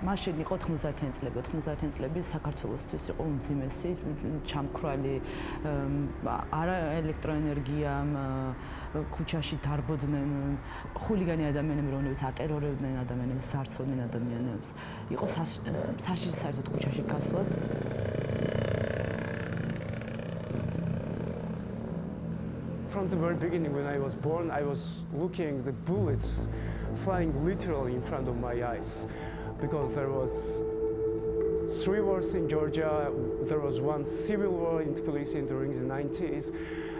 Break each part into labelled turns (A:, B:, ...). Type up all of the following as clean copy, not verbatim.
A: მაშინ იყო 90-იან წლები. 90-იან წლები საქართველოსთვის იყო უმძიმესი, ჩამქრალი, არა ელექტროენერგიამ, ქუჩაში დარბოდნენ ხულიგანი ადამიანები, რომლებიც ატერორებდნენ ადამიანებს, ზარცოდნენ ადამიანებს. იყო საშიში საერთოდ ქუჩაში გასვლაც.
B: From the very beginning, when I was born, I was looking the bullets flying literally in front of my eyes, because there was 3 wars in Georgia. There was one civil war in Tbilisi during the 90s,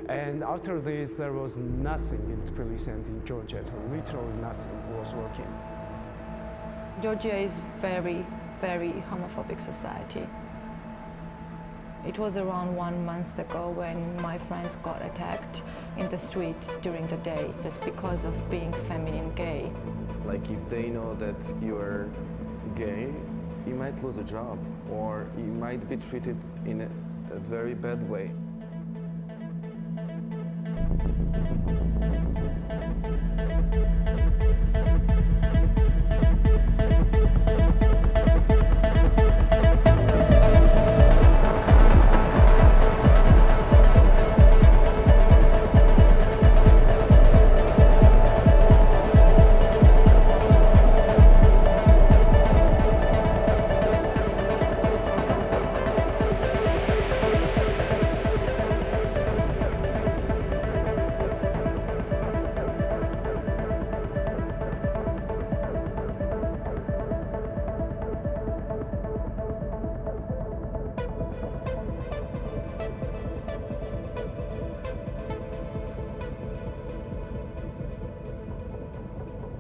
B: and after this, there was nothing in Tbilisi and in Georgia. Literally nothing was working.
C: Georgia is very, very homophobic society. It was around 1 month ago when my friends got attacked in the street during the day just because of being feminine gay.
D: Like if they know that you're gay, you might lose a job or you might be treated in a very bad way.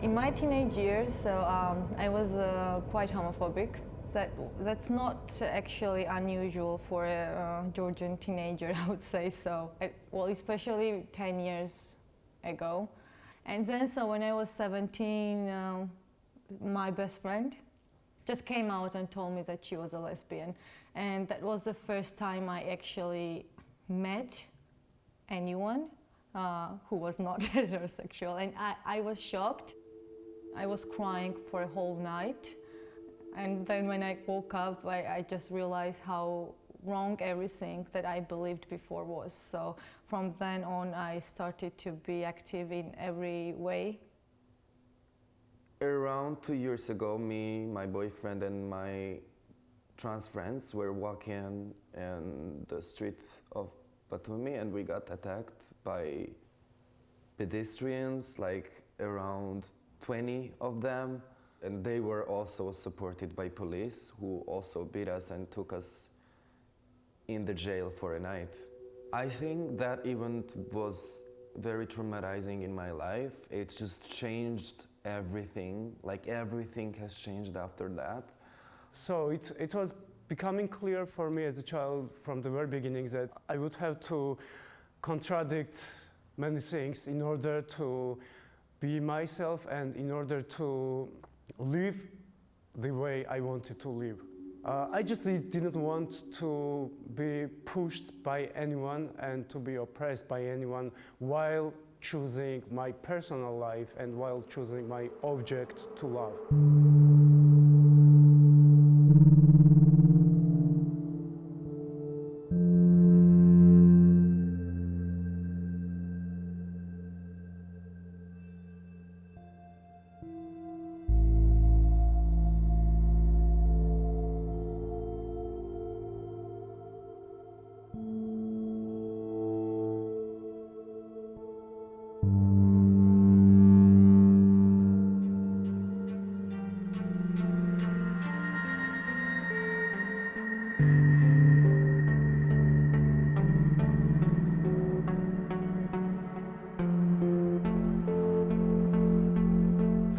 C: In my teenage years, I was quite homophobic. That's not actually unusual for a Georgian teenager, I would say so. Well, especially 10 years ago. And then, so when I was 17, my best friend just came out and told me that she was a lesbian. And that was the first time I actually met anyone who was not heterosexual. And I was shocked. I was crying for a whole night. And then when I woke up, I just realized how wrong everything that I believed before was. So from then on, I started to be active in every way.
D: Around 2 years ago, me, my boyfriend, and my trans friends were walking in the streets of Batumi, and we got attacked by pedestrians, like around 20 of them. And they were also supported by police, who also beat us and took us in the jail for a night. I think that event was very traumatizing in my life. It just changed everything, like everything has changed after that.
B: So it was becoming clear for me as a child from the very beginning that I would have to contradict many things in order to be myself and in order to live the way I wanted to live. I just didn't want to be pushed by anyone and to be oppressed by anyone while choosing my personal life and while choosing my object to love.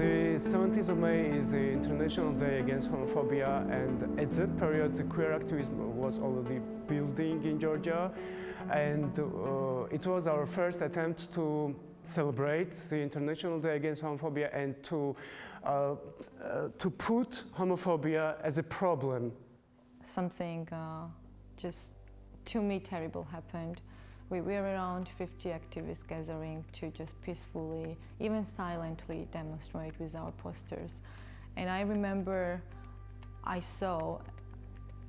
B: The 17th of May is the International Day Against Homophobia, and at that period the queer activism was already building in Georgia, and it was our first attempt to celebrate the International Day Against Homophobia and to put homophobia as a problem.
C: Something just to me terrible happened. We were around 50 activists gathering to just peacefully, even silently demonstrate with our posters. And I remember I saw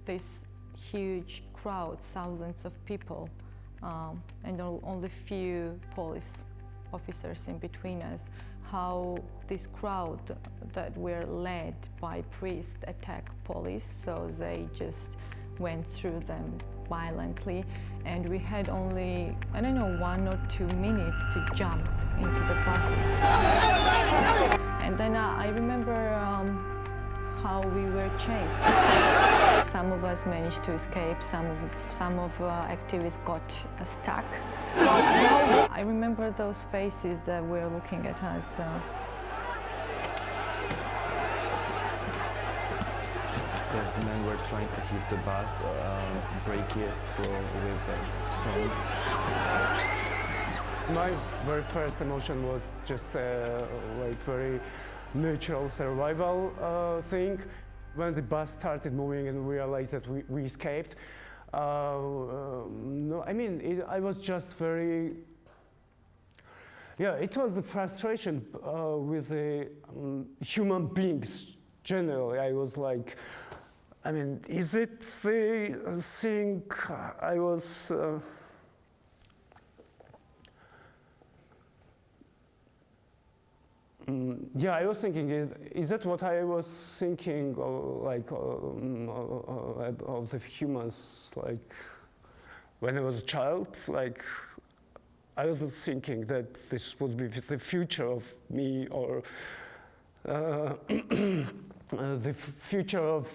C: this huge crowd, thousands of people, and only few police officers in between us, how this crowd that were led by priests attacked police, so they just went through them violently, and we had only, I don't know, 1 or 2 minutes to jump into the buses. And then I remember how we were chased. Some of us managed to escape, some of activists got stuck. I remember those faces that were looking at us.
D: Because men were trying to hit the bus, break it through with stones.
B: My very first emotion was just like very natural survival thing. When the bus started moving and we realized that we escaped, no, I mean, I was just very, yeah, it was the frustration with the human beings generally. I was like, I mean, is it the thing I was, yeah, I was thinking, is that what I was thinking of the humans, like when I was a child? Like, I was thinking that this would be the future of me, or the future of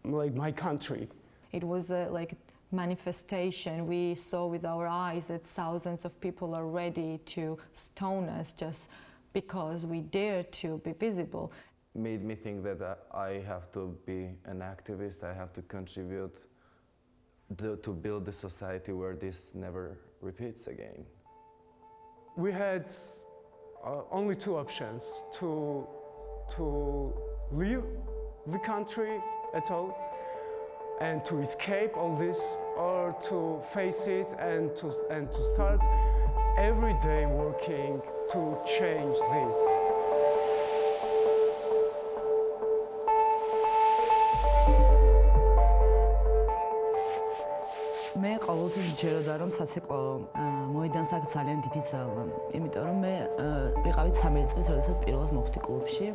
B: like my country.
C: It was like manifestation. We saw with our eyes that thousands of people are ready to stone us just because we dare to be visible.
D: Made me think that I have to be an activist, I have to contribute to build a society where this never repeats again.
B: We had only 2 options, to leave the country at all and to escape all this, or to face it and to start every day working to change this.
A: მე ყოველთვის მჯეროდა რომ საცეკვაო მოედანს აქ ძალიან დიდი ძალა, იმიტომ რომ მე ვიყავით 13 წლის, როდესაც პირველად მოვხდი კლუბში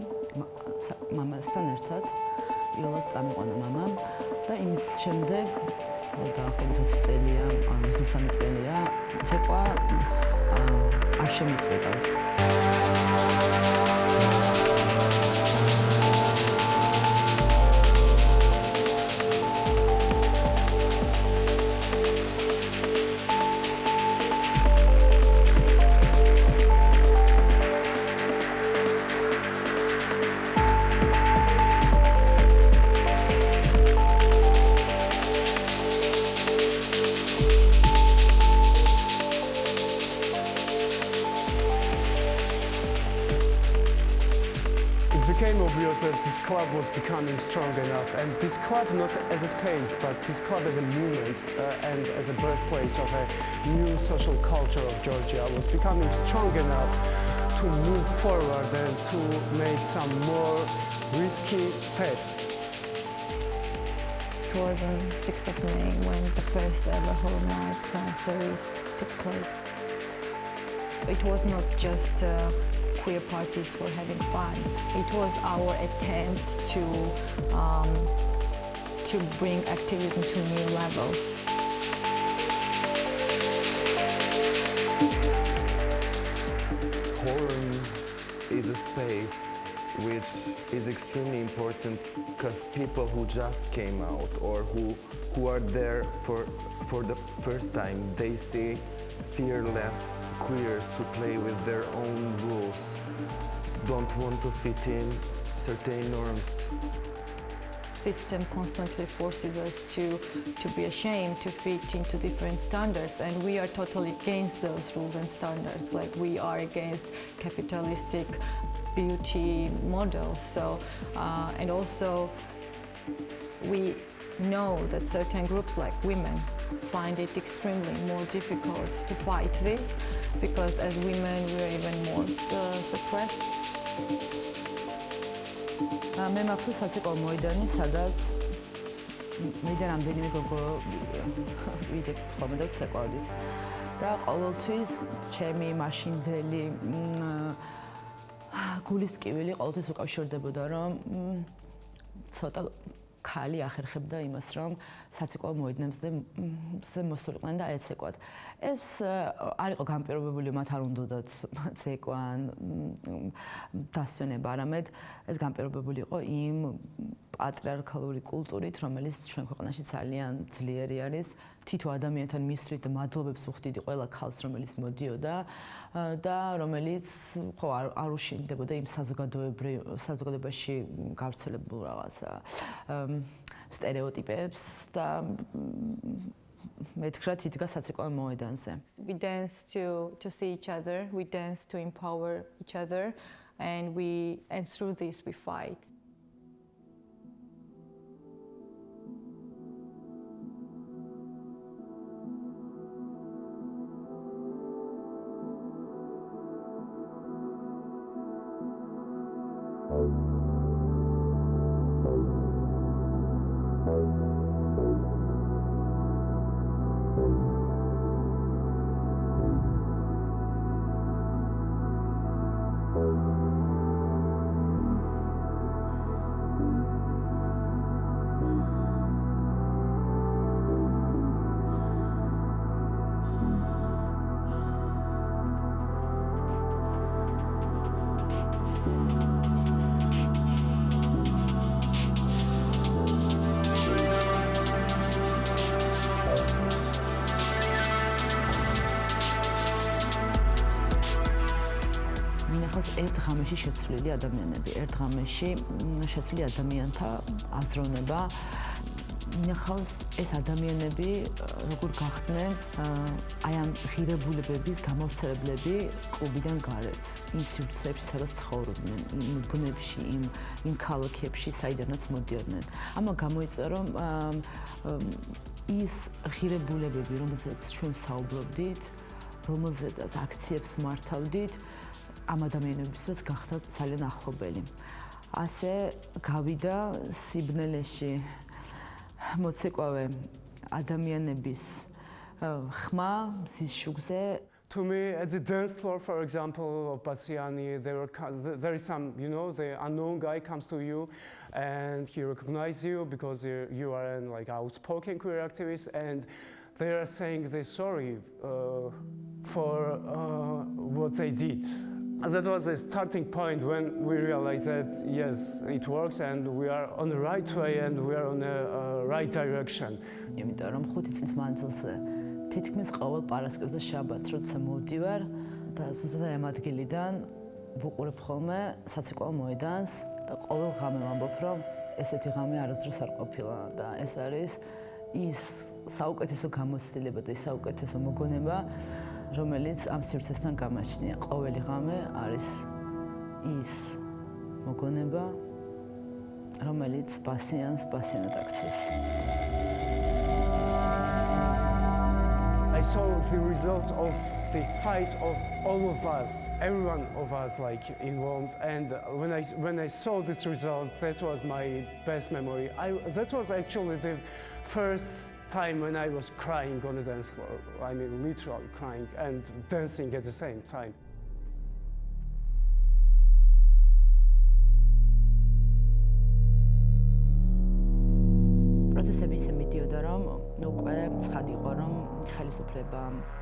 A: მამასთან ერთად. პირველად წამიყვანა მამამ და იმის შემდეგ დაახლოებით 20 წელია, 23 წელია ცეკვა არ შემიწყვეტავს.
B: This club was becoming strong enough, and this club not as a space, but this club as a movement and as a birthplace of a new social culture of Georgia was becoming strong enough to move forward and to make some more risky steps.
C: It was on 6th of May when the first ever Horoom Nights series took place. It was not just queer parties for having fun. It was our attempt to bring activism to a new level.
D: Horoom is a space which is extremely important because people who just came out or who are there for the first time, they see fearless queers who play with their own rules, don't want to fit in certain norms.
C: System constantly forces us to be ashamed to fit into different standards, and we are totally against those rules and standards. Like, we are against capitalistic beauty models. So, and also we know that certain groups like women find it extremely more difficult to fight this, because as women we are even more suppressed.
A: მე მახსოვს საცეკვაო მოედანი, სადაც მე და რამდენიმე გოგო ვიდექით ხოლმე და ვცეკვავდით. და ყოველთვის ჩემი მაშინდელი გულის ტკივილი ყოველთვის უკავშირდებოდა, რომ ცოტა ქალი ახერხებდა იმას, რომ საცეკვაო მოედნებზე მოსულიყვნენ და ეცეკვათ. ეს არ იყო განპირობებული, მათ არ უნდათ ცეკვან, დასვენება, არამედ ეს განპირობებული იყო იმ პატრიარქალური კულტურით, რომელიც ჩვენ ქვეყანაში ძალიან ძლიერი არის. თითო ადამიანთან მისვლით და მადლობებს ვუხდიდი ყველა ქალს, რომელიც მოდიოდა და რომელიც ხო არ უშინდებოდა იმ საზოგადოებაში გავრცელებულ რაღაცა სტერეოტიპებს და მეთქრად იდგა საცეკვაო მოედანზე.
C: We dance to see each other, we dance to empower each other, and through this we fight. ერთ ღამეში შეცვლილი ადამიანები, ერთ ღამეში შეცვლილი ადამიანთა აზროვნება. მინახავს ეს ადამიანები როგორ გახდნენ აი ამ ღირებულებების გამავრცელებლები კლუბიდან გარეთ, იმ სივრცეებში, სადაც ცხოვრობდნენ, იმ ბუნებში, იმ ქალაქებში, საიდანაც მოდიოდნენ. ამან გამოიწვია, რომ ის ღირებულებები, რომელზეც ჩვენ საუბრობდით, რომელზედაც აქციებს მართავდით, ამ ადამიანებისთვის გახდა ძალიან ახლობელი. ასე გავიდა სიბნელეში მოცეკვავე ადამიანების ხმა მზის შუქზე.
B: To me, at the dance floor, for example, of Bassiani, there is some, the unknown guy comes to you and he recognizes you because you are an outspoken queer activist, and they are saying they're sorry for what they did. That was a starting point when we realized that, yes, it works and we are on the right way and we are on the right direction.
A: იმიტომ რომ 5 წლის მანძილზე თითქმის ყოველ პარასკევს და შაბათს როცა მოვდივარ და ზუსტად ამ ადგილიდან ვუყურებ ხოლმე საცეკვაო მოედანს და ყოველ ღამე ვამბობ, რომ ესეთი ღამე არასდროს არ ყოფილა და ეს არის ის საუკეთესო გამოცდილება და ის საუკეთესო მოგონება, რომელიც ამ სივრცესთან გამაჩნია. ყოველი ღამე არის ის მოგონება, რომელიც ბასიანს ბასიანად აქცევს.
B: I saw the result of the fight of all of us, everyone of us involved, and when I saw this result, that was my best memory. That was actually the first time when I was crying on the dance floor. I mean, literally crying and dancing at the same time.
A: პროცესები ისე მიდიოდა, რომ უკვე ცხადი იყო, რომ ხელისუფლება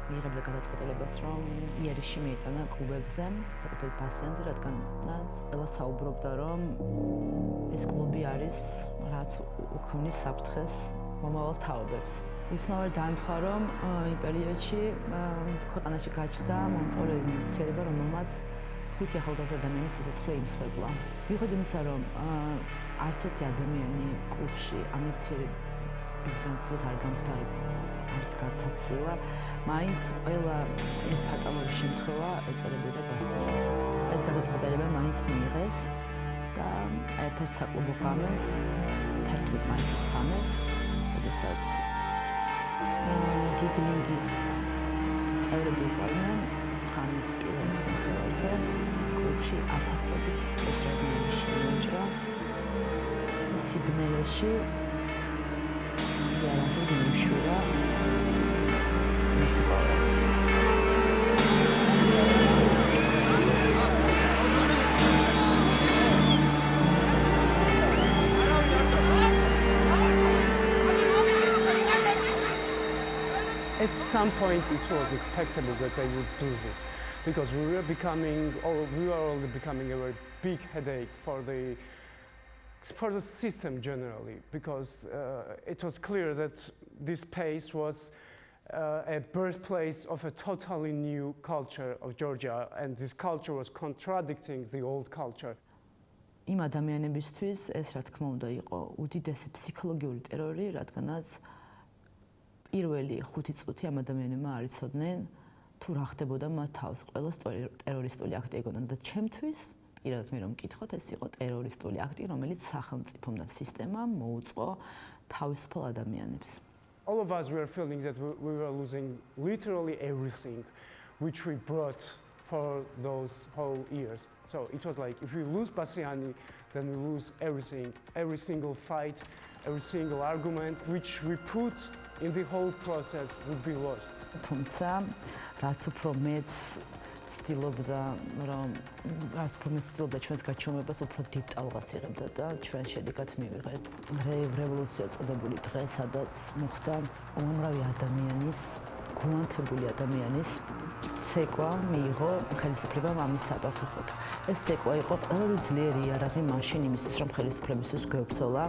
A: მიიღებდა გადაწყვეტილებას, რომ იერიში მიეტანა კლუბებზე, საკუთრებით ბასიანზე, რადგანაც ყველა საუბრობდა, რომ ეს კლუბი არის, რაც უქმნის საფრთხეს მომავალ თაობებს. უცნაურად დაემთხვა, რომ იმ პერიოდში ქვეყანაში გაჩნდა მომწოვრეული ნივთიერება, რომელმაც 5 ახალგაზრდა ადამიანის სიცოცხლე იმსხვერპლა. მიუხედავად იმისა, რომ არც ერთი ადამიანი კლუბში ამ ნივთიერებისგან ცუდად არ გამხდარებულა, არც გართაცვლილა, მაინც ყველა ეს ფატალური შემთხვევა ეწოდებოდა ბასიანს. ეს გადაწყვეტილება მაინც მიიღეს და ერთ-ერთ საკლუბო ღამეს, 11 მაისის ღამეს, როდესაც გიგლინგის წევრები უკრავდნენ ღამის პირველის ნახევარზე კლუბში ათასობით სპეცრაზმელი შემოჭრა და სიბნელეში იარაღი მიუშვირა მოციქულებს.
B: At some point, it was expectable that they would do this, because we were already becoming a very big headache for the system generally, because it was clear that this place was a birthplace of a totally new culture of Georgia, and this culture was contradicting the old culture.
A: იმ ადამიანებისთვის ეს რა თქმა უნდა იყო უდიდესი ფსიქოლოგიური ტერორი, რადგანაც პირველი 5 წუთი ამ ადამიანებმა არ იცოდნენ თუ რა ხდებოდა მათ თავს. ყველა ტერორისტული აქტი ეგონა და ჩემთვის პირადად მე რომ მკითხოთ, ეს იყო ტერორისტული აქტი, რომელიც სახელმწიფომ და სისტემამ მოუწყო თავისუფალ ადამიანებს.
B: All of us were feeling that we were losing literally everything which we brought for those whole years. So it was like, if we lose Bassiani, then we lose everything, every single fight, every single argument which we put in the whole process would be lost.
A: თუმცა რაც უფრო მეც ცდილობდა ჩვენს გაჩვენებას უფრო დიდ ტალღას იღებდა და ჩვენ შედეგად მივიღეთ რევოლუცია წოდებული დღე, სადაც მოხდა უამრავი ადამიანის, გულანთებული ადამიანის ცეკვა მიიღო ხელისუფლებამ ამის საპასუხოდ. ეს ცეკვა იყო ყველაზე ძლიერი იარაღი მაშინ იმისთვის, რომ ხელისუფლებისთვის გვეუბრძოლა.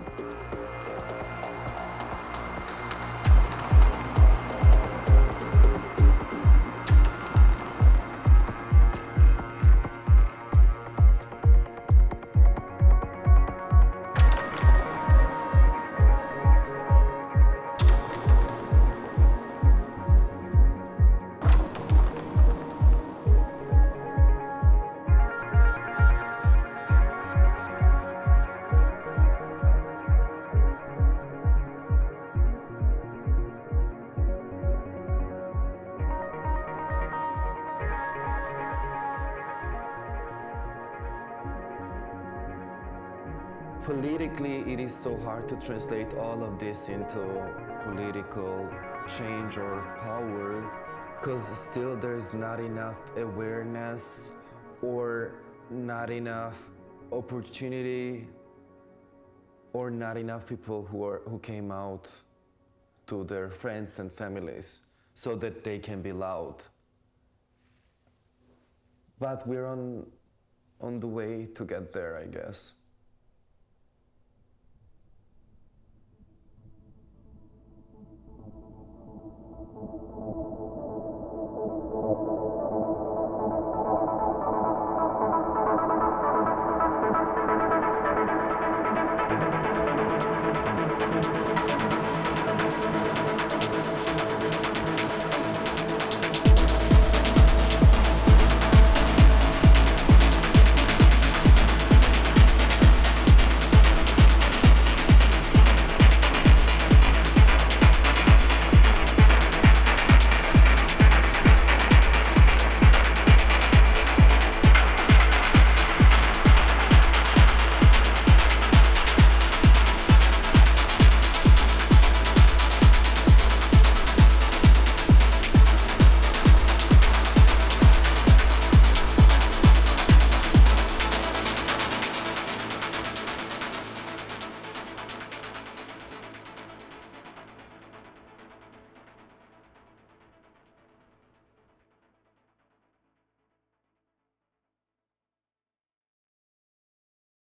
D: Politically, it is so hard to translate all of this into political change or power, because still there's not enough awareness or not enough opportunity or not enough people who came out to their friends and families so that they can be loud. But we're on the way to get there, I guess.